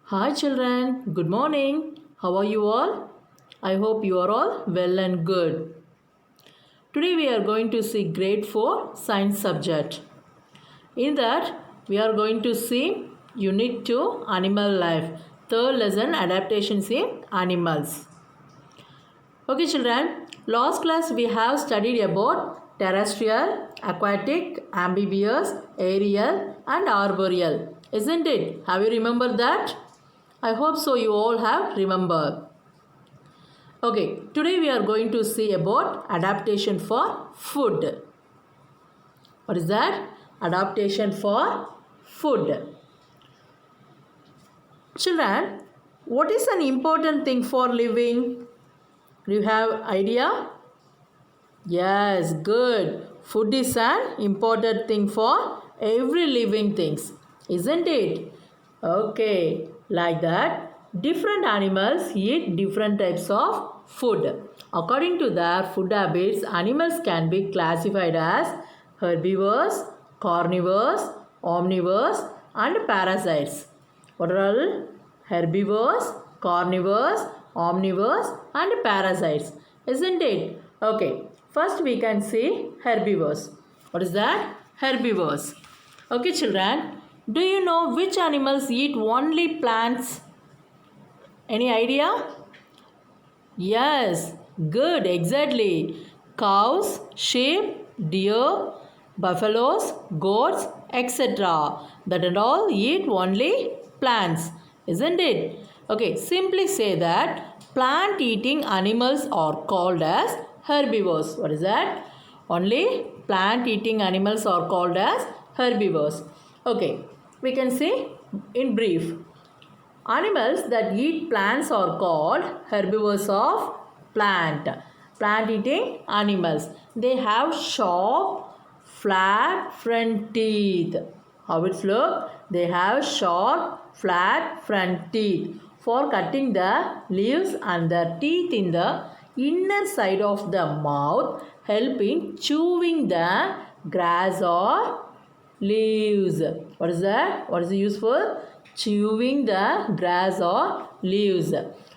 Hi children, good morning. How are you all? I hope you are all well and good. Today we are going to see grade 4 science subject. In that we are going to see unit 2 animal life. Third lesson adaptations in animals. Okay children, last class we have studied about terrestrial, aquatic, amphibious, aerial and arboreal. Isn't it? Have you remembered that? I hope so you all have remembered. Okay, today we are going to see about adaptation for food. What is that? Adaptation for food. Children, what is an important thing for living? Do you have idea? Yes, good. Food is an important thing for every living things, isn't it? Okay, like that, different animals eat different types of food. According to their food habits, animals can be classified as herbivores, carnivores, omnivores, and parasites. What are all? Herbivores, carnivores, omnivores, and parasites. Isn't it? Okay, first we can see herbivores. What is that? Herbivores. Okay, children. Do you know which animals eat only plants? Any idea? Yes, good, exactly. Cows, sheep, deer, buffaloes, goats, etc. That and all eat only plants, isn't it? Okay, simply say that plant eating animals are called as herbivores. What is that? Only plant eating animals are called as herbivores. Okay, we can see in brief. Animals that eat plants are called herbivores of plant. Plant eating animals. They have sharp, flat front teeth. How it's look? They have sharp, flat front teeth for cutting the leaves, and the teeth in the inner side of the mouth help in chewing the grass or leaves. What is that? What is useful? Chewing the grass or leaves.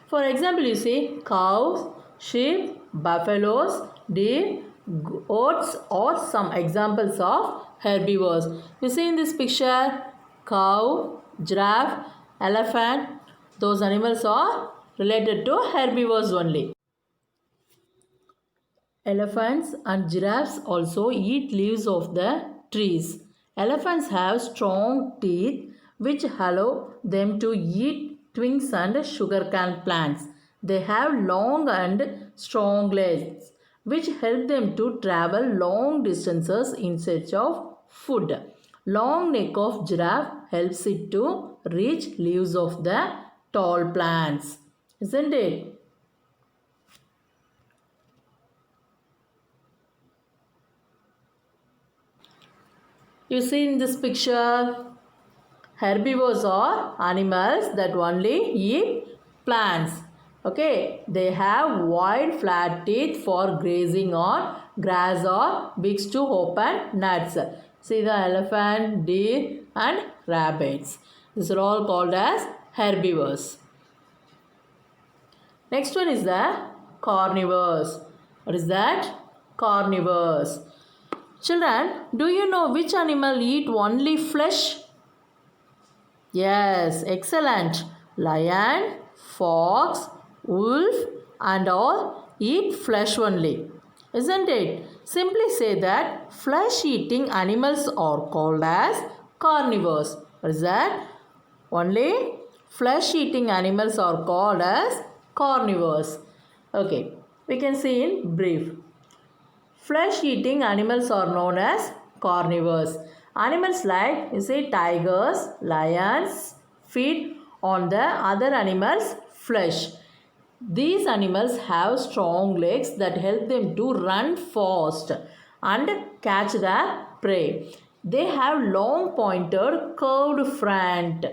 For example, you see cows, sheep, buffaloes, deer, goats or some examples of herbivores. You see in this picture cow, giraffe, elephant. Those animals are related to herbivores only. Elephants and giraffes also eat leaves of the trees. Elephants have strong teeth which allow them to eat twigs and sugarcane plants. They have long and strong legs which help them to travel long distances in search of food. Long neck of giraffe helps it to reach leaves of the tall plants. Isn't it? You see in this picture, herbivores are animals that only eat plants. Okay, they have wide flat teeth for grazing on grass or beaks to open nuts. See the elephant, deer and rabbits. These are all called as herbivores. Next one is the carnivores. What is that? Carnivores. Children, do you know which animal eat only flesh? Yes, excellent. Lion, fox, wolf and all eat flesh only. Isn't it? Simply say that flesh eating animals are called as carnivores. What is that? Only flesh eating animals are called as carnivores. Okay, we can see in brief. Flesh eating animals are known as carnivores. Animals like you say tigers, lions feed on the other animals' flesh. These animals have strong legs that help them to run fast and catch their prey. They have long pointed curved front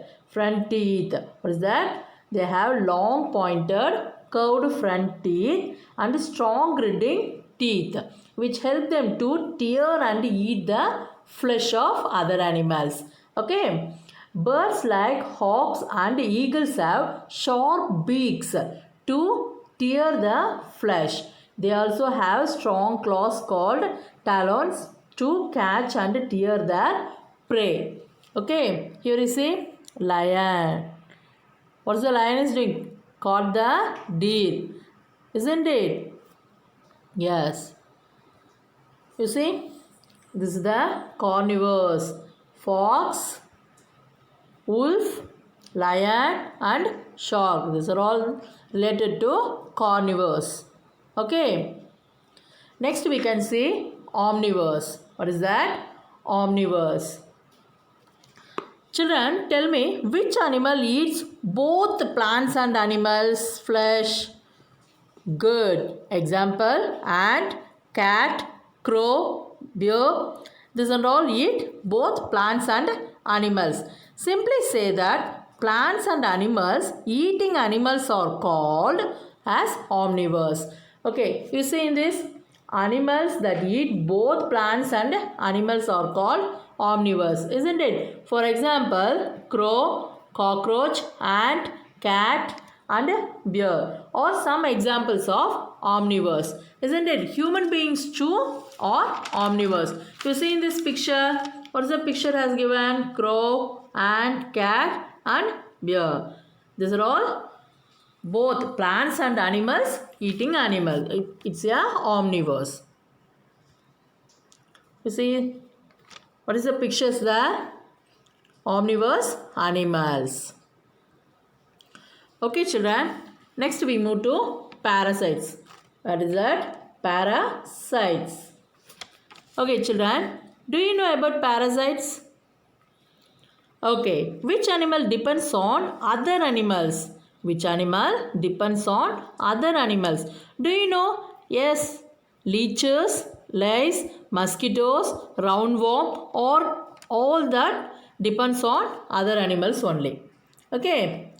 teeth. What is that? They have long pointed curved front teeth and strong gritting teeth which help them to tear and eat the flesh of other animals. Okay. Birds like hawks and eagles have sharp beaks to tear the flesh. They also have strong claws called talons to catch and tear their prey. Okay, here you see lion. What's the lion is doing? Caught the deer, isn't it? Yes. You see, this is the carnivores: fox, wolf, lion and shark. These are all related to carnivores. Okay. Next we can see omnivores. What is that? Omnivores. Children, tell me, which animal eats both plants and animals' flesh? Good. Example: ant, cat, crow, bear. These and all eat both plants and animals. Simply say that plants and animals, eating animals are called as omnivores. Okay, you see in this, animals that eat both plants and animals are called omnivores, isn't it? For example, crow, cockroach, ant, cat and bear are some examples of omnivores, isn't it? Human beings too are omnivores. You see in this picture, what is the picture has given? Crow, ant, cat and bear. These are all both plants and animals eating animal. It's a omnivores. You see, what is the pictures there? Omnivores animals. Okay children, next we move to parasites. What is that? Parasites. Okay children, do you know about parasites? Okay, which animal depends on other animals? Which animal depends on other animals? Do you know? Yes, leeches, lice, mosquitoes, roundworm, or all that depends on other animals only. Okay,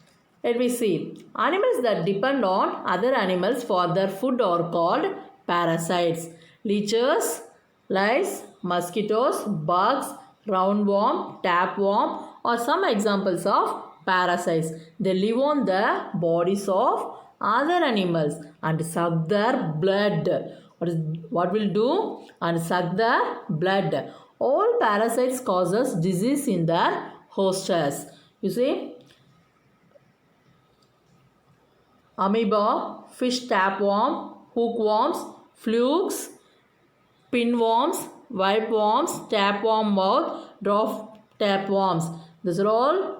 let me see. Animals that depend on other animals for their food are called parasites. Leeches, lice, mosquitoes, bugs, roundworm, tapeworm are some examples of parasites. They live on the bodies of other animals and suck their blood. What will do? And suck their blood. All parasites causes disease in their hosts. You see, amoeba, fish tapeworm, hookworms, flukes, pinworms, wipeworms, tapeworm mouth, dwarf tapeworms. These are all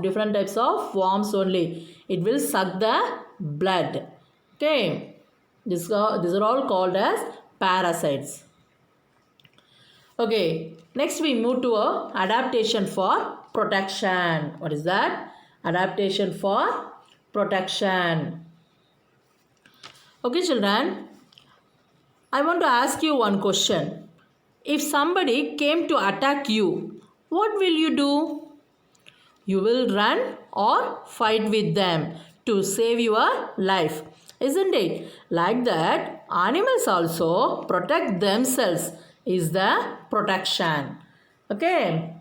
different types of worms only. It will suck the blood. Okay. These are all called as parasites. Okay. Next we move to a adaptation for protection. What is that? Adaptation for protection. Okay children, I want to ask you one question. If somebody came to attack you, what will you do? You will run or fight with them to save your life, isn't it? Like that, animals also protect themselves is the protection. Okay.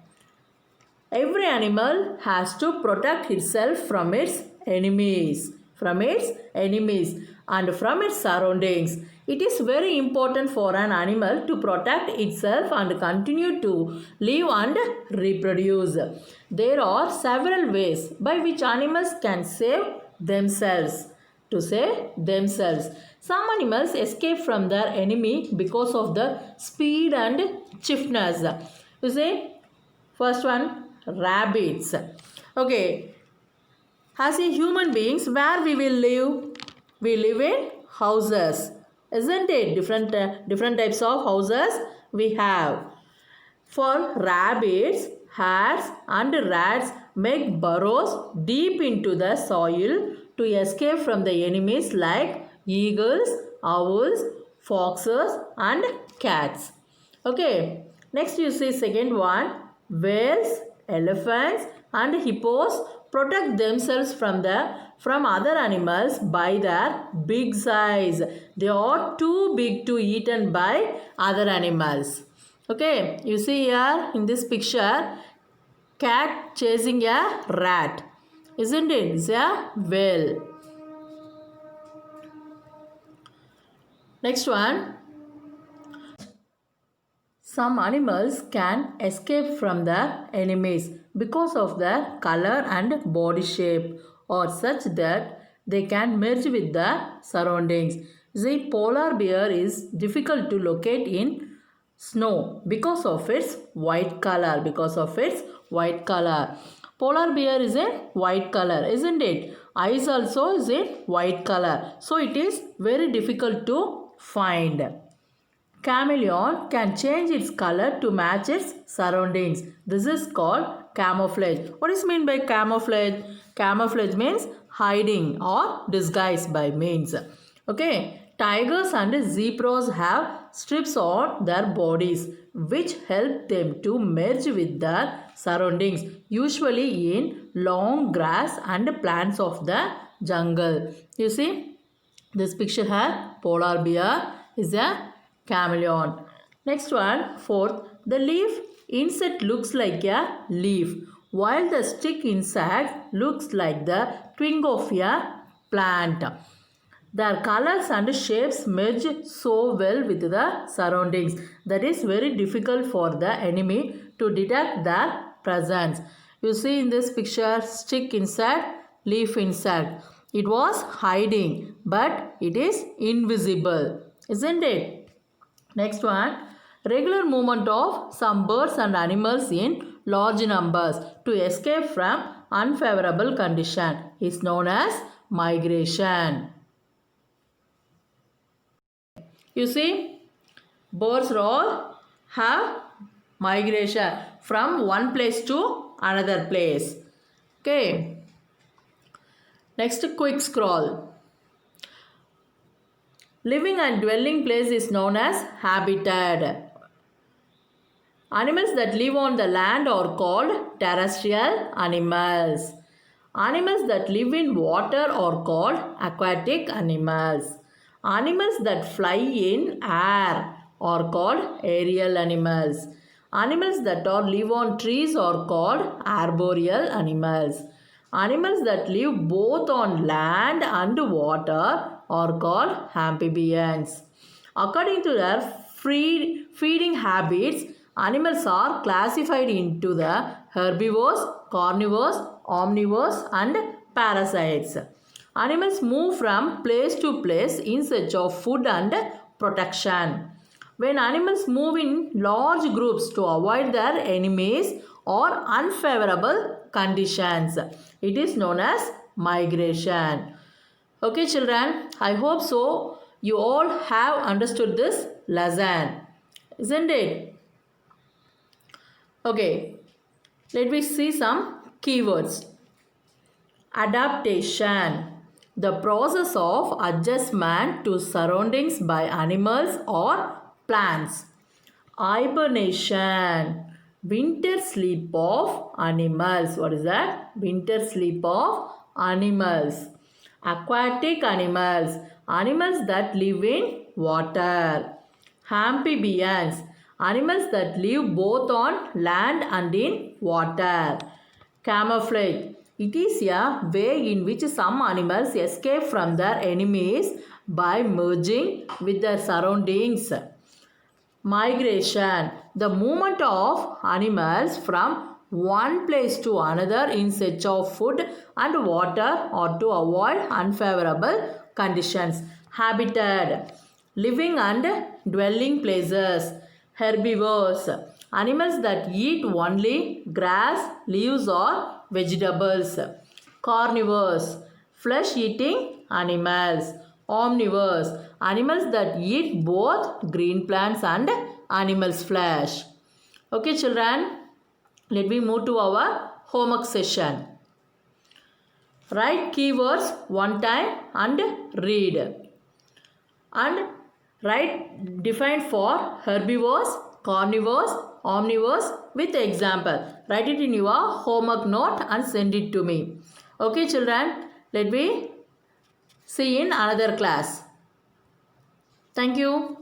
Every animal has to protect itself from its enemies, and from its surroundings. It is very important for an animal to protect itself and continue to live and reproduce. There are several ways by which animals can save themselves. Some animals escape from their enemy because of the speed and swiftness. You see, first one, rabbits. Okay, as a human beings, where we will live? We live in houses, isn't it? Different types of houses we have. For rabbits, hares and rats make burrows deep into the soil to escape from the enemies like eagles, owls, foxes and cats. Okay, next you see second one, whales, elephants and hippos protect themselves from other animals by their big size. They are too big to eaten by other animals. Okay, you see here in this picture, cat chasing a rat. Isn't it? It's a whale. Next one. Some animals can escape from their enemies because of their color and body shape or such that they can merge with the surroundings. The polar bear is difficult to locate in snow because of its white color. Polar bear is a white color, isn't it? Eyes also is a white color. So it is very difficult to find. Chameleon can change its color to match its surroundings. This is called camouflage. What is meant by camouflage? Camouflage means hiding or disguise by means. Okay. Tigers and zebras have strips on their bodies which help them to merge with their surroundings, usually in long grass and plants of the jungle. You see, this picture here, polar bear is a chameleon. Next one, fourth, the leaf insect looks like a leaf, while the stick insect looks like the twig of a plant. Their colors and shapes merge so well with the surroundings that is very difficult for the enemy to detect their presence. You see in this picture, stick insect, leaf insect. It was hiding, but it is invisible, isn't it? Next one, regular movement of some birds and animals in large numbers to escape from unfavorable condition is known as migration. You see, birds all have migration from one place to another place. Okay. Next, quick scroll. Living and dwelling place is known as habitat. Animals that live on the land are called terrestrial animals. Animals that live in water are called aquatic animals. Animals that fly in air are called aerial animals. Animals that live on trees are called arboreal animals. Animals that live both on land and water are called amphibians. According to their feeding habits, animals are classified into the herbivores, carnivores, omnivores and parasites. Animals move from place to place in search of food and protection. When animals move in large groups to avoid their enemies or unfavorable conditions, it is known as migration. Okay children, I hope so. You all have understood this lesson, isn't it? Okay, let me see some keywords. Adaptation, the process of adjustment to surroundings by animals or plants. Hibernation, winter sleep of animals. What is that? Winter sleep of animals. Aquatic animals, animals that live in water. Amphibians, animals that live both on land and in water. Camouflage, it is a way in which some animals escape from their enemies by merging with their surroundings. Migration, the movement of animals from one place to another in search of food and water or to avoid unfavorable conditions. Habitat, living and dwelling places. Herbivores, animals that eat only grass, leaves or vegetables. Carnivores, flesh-eating animals. Omnivores, animals that eat both green plants and animals' flesh. Okay children, let me move to our homework session. Write keywords one time and read. And write define for herbivores, carnivores, omnivores with example. Write it in your homework note and send it to me. Okay children, let me see you in another class. Thank you.